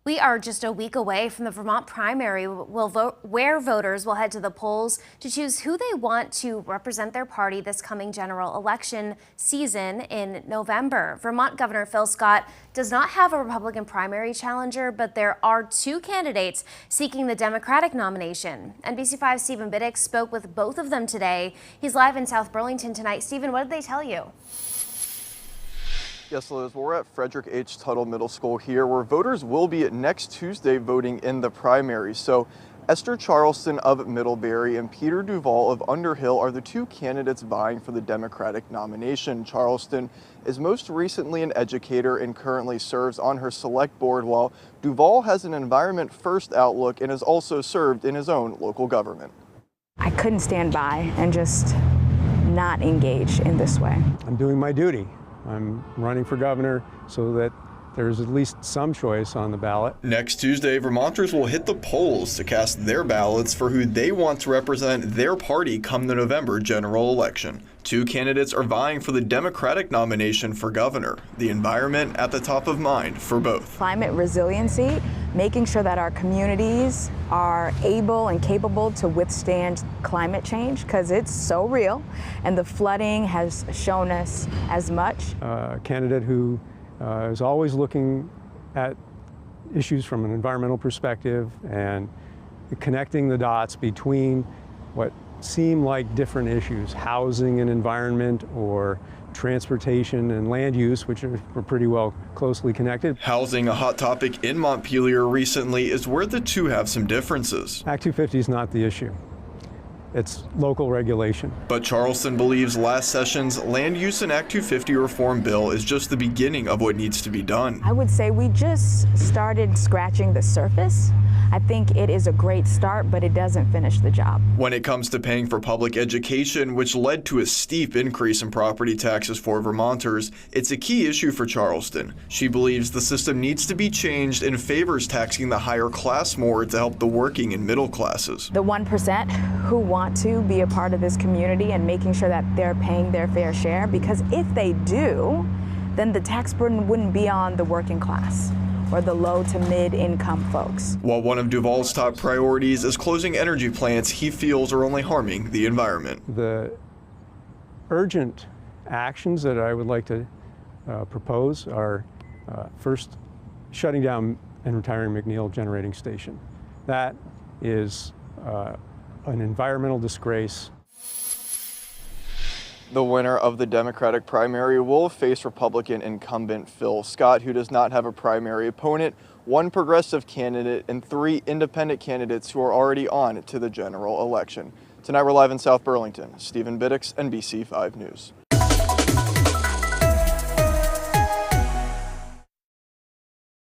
We are just a week away from the Vermont primary, where voters will head to the polls to choose who they want to represent their party this coming general election season in November. Vermont Governor Phil Scott does not have a Republican primary challenger, but there are two candidates seeking the Democratic nomination. NBC5's Stephen Biddick spoke with both of them today. He's live in South Burlington tonight. Stephen, what did they tell you? Yes, Liz, we're at Frederick H. Tuttle Middle School here, where voters will be next Tuesday voting in the primary. So Esther Charleston of Middlebury and Peter Duval of Underhill are the two candidates vying for the Democratic nomination. Charleston is most recently an educator and currently serves on her select board, while Duval has an environment first outlook and has also served in his own local government. I couldn't stand by and just not engage in this way. I'm doing my duty. I'm running for governor so that there's at least some choice on the ballot. Next Tuesday, Vermonters will hit the polls to cast their ballots for who they want to represent their party come the November general election. Two candidates are vying for the Democratic nomination for governor. The environment at the top of mind for both. Climate resiliency, making sure that our communities are able and capable to withstand climate change, because it's so real, and the flooding has shown us as much. A candidate who is always looking at issues from an environmental perspective and connecting the dots between what seem like different issues, housing and environment, or transportation and land use, which are pretty well closely connected. Housing, a hot topic in Montpelier recently, is where the two have some differences. Act 250 is not the issue. It's local regulation. But Charleston believes last session's Land Use and Act 250 reform bill is just the beginning of what needs to be done. I would say we just started scratching the surface. I think it is a great start, but it doesn't finish the job. When it comes to paying for public education, which led to a steep increase in property taxes for Vermonters, it's a key issue for Charleston. She believes the system needs to be changed and favors taxing the higher class more to help the working and middle classes. The 1% who want to be a part of this community and making sure that they're paying their fair share, because if they do, then the tax burden wouldn't be on the working class or the low to mid-income folks. While one of Duval's top priorities is closing energy plants he feels are only harming the environment. The urgent actions that I would like to propose are first, shutting down and retiring McNeil Generating Station. That is an environmental disgrace. The winner of the Democratic primary will face Republican incumbent Phil Scott, who does not have a primary opponent, one progressive candidate, and three independent candidates who are already on to the general election. Tonight we're live in South Burlington. Stephen Biddick, NBC5 News.